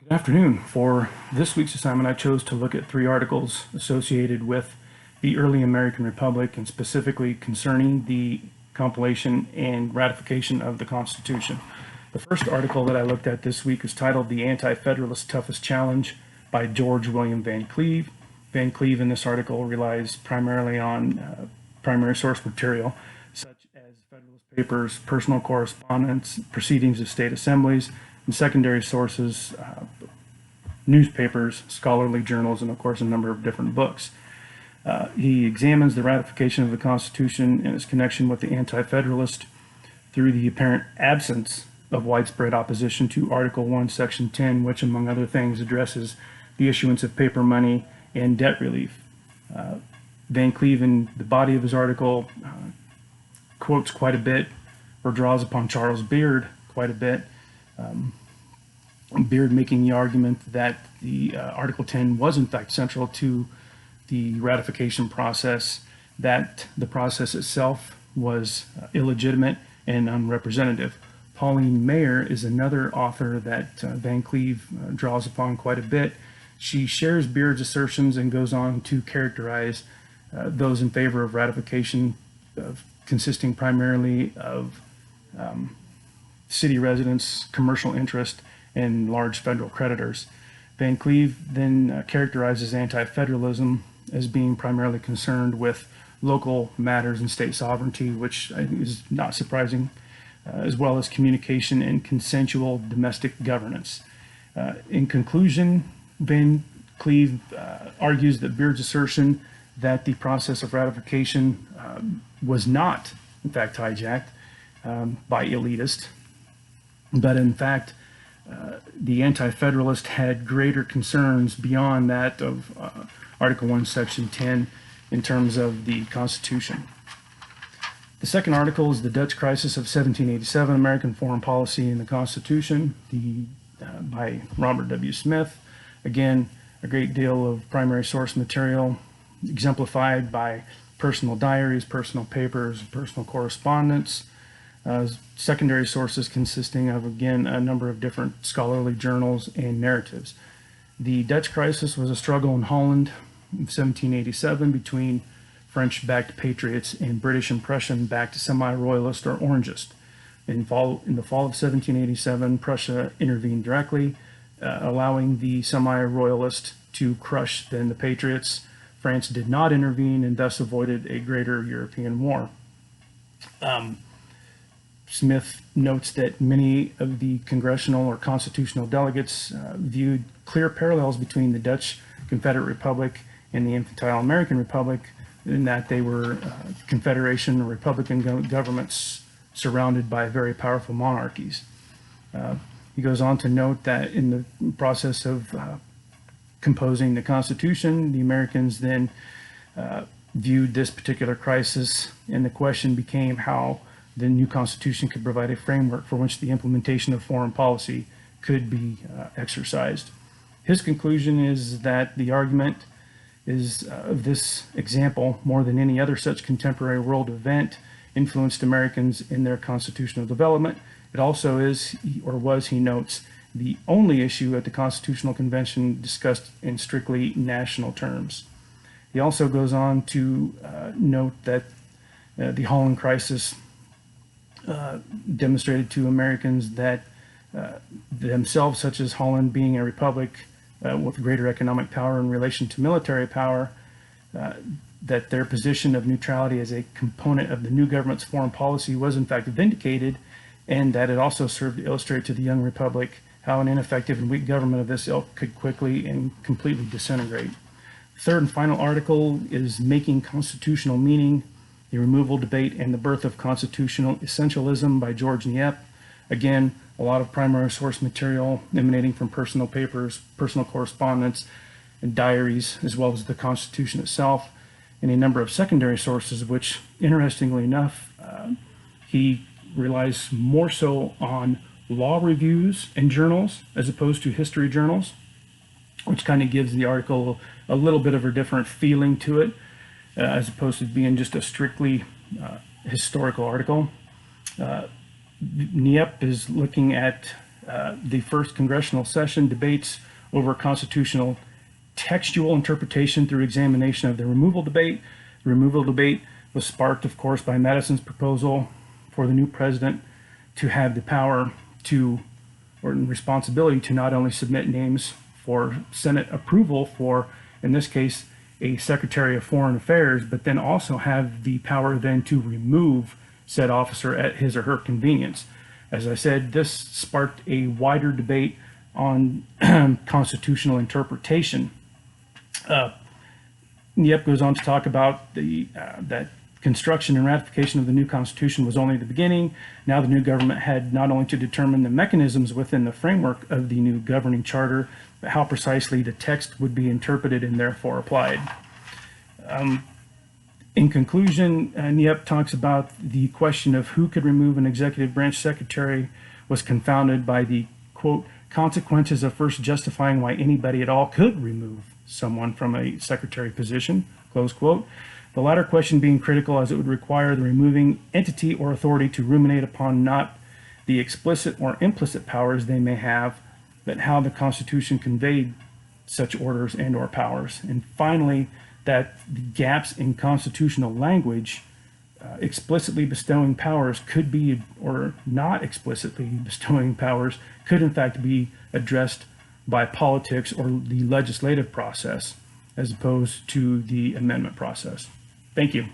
Good afternoon. For this week's assignment, I chose to look at three articles associated with the early American Republic and specifically concerning the compilation and ratification of the Constitution. The first article that I looked at this week is titled "The Anti-Federalist Toughest Challenge" by George William Van Cleve. Van Cleve in this article relies primarily on primary source material such as Federalist Papers, personal correspondence, proceedings of state assemblies, and secondary sources, newspapers, scholarly journals, and of course a number of different books. He examines the ratification of the Constitution and its connection with the Anti-Federalist through the apparent absence of widespread opposition to Article 1, Section 10, which, among other things, addresses the issuance of paper money and debt relief. Van Cleve, in the body of his article, quotes quite a bit or draws upon Charles Beard quite a bit. Beard making the argument that the Article 10 was in fact central to the ratification process, that the process itself was illegitimate and unrepresentative. Pauline Maier is another author that Van Cleve draws upon quite a bit. She shares Beard's assertions and goes on to characterize those in favor of ratification, consisting primarily of city residents, commercial interest, and large federal creditors. Van Cleve then characterizes anti-federalism as being primarily concerned with local matters and state sovereignty, which I think is not surprising, as well as communication and consensual domestic governance. In conclusion, Van Cleve argues that Beard's assertion that the process of ratification was not, in fact, hijacked by elitists, but in fact, the Anti-Federalist had greater concerns beyond that of Article 1, Section 10 in terms of the Constitution. The second article is "The Dutch Crisis of 1787, American Foreign Policy and the Constitution" by Robert W. Smith. Again, a great deal of primary source material exemplified by personal diaries, personal papers, personal correspondence, secondary sources consisting of, again, a number of different scholarly journals and narratives. The Dutch crisis was a struggle in Holland in 1787 between French-backed patriots and British and Prussian-backed semi-royalist or Orangist. In the fall of 1787, Prussia intervened directly, allowing the semi-royalist to crush then the patriots. France did not intervene and thus avoided a greater European war. Smith notes that many of the congressional or constitutional delegates viewed clear parallels between the Dutch Confederate Republic and the infantile American Republic, in that they were Confederation or Republican governments surrounded by very powerful monarchies. He goes on to note that in the process of composing the Constitution, the Americans then viewed this particular crisis, and the question became how the new Constitution could provide a framework for which the implementation of foreign policy could be exercised. His conclusion is that the argument is of this example, more than any other such contemporary world event, influenced Americans in their constitutional development. It also is, or was, he notes, the only issue at the Constitutional Convention discussed in strictly national terms. He also goes on to note that the Holland crisis demonstrated to Americans that themselves, such as Holland being a republic with greater economic power in relation to military power, that their position of neutrality as a component of the new government's foreign policy was in fact vindicated, and that it also served to illustrate to the young republic how an ineffective and weak government of this ilk could quickly and completely disintegrate. Third and final article is "Making Constitutional Meaning: The Removal Debate and the Birth of Constitutional Essentialism" by George Kniepp. Again, a lot of primary source material emanating from personal papers, personal correspondence, and diaries, as well as the Constitution itself, and a number of secondary sources, which, interestingly enough, he relies more so on law reviews and journals as opposed to history journals, which kind of gives the article a little bit of a different feeling to it, as opposed to being just a strictly historical article. Kniepp is looking at the first congressional session debates over constitutional textual interpretation through examination of the removal debate. The removal debate was sparked, of course, by Madison's proposal for the new president to have the power to, or responsibility to, not only submit names for Senate approval for, in this case, a Secretary of Foreign Affairs, but then also have the power then to remove said officer at his or her convenience. As I said, this sparked a wider debate on constitutional interpretation. Niepp goes on to talk about that construction and ratification of the new Constitution was only the beginning. Now the new government had not only to determine the mechanisms within the framework of the new governing charter, but how precisely the text would be interpreted and therefore applied. In conclusion, Niepp talks about the question of who could remove an executive branch secretary was confounded by the, quote, consequences of first justifying why anybody at all could remove someone from a secretary position, close quote. The latter question being critical, as it would require the removing entity or authority to ruminate upon not the explicit or implicit powers they may have, but how the Constitution conveyed such orders and or powers. And finally, that the gaps in constitutional language explicitly bestowing powers could be, or not explicitly bestowing powers, could in fact be addressed by politics or the legislative process as opposed to the amendment process. Thank you.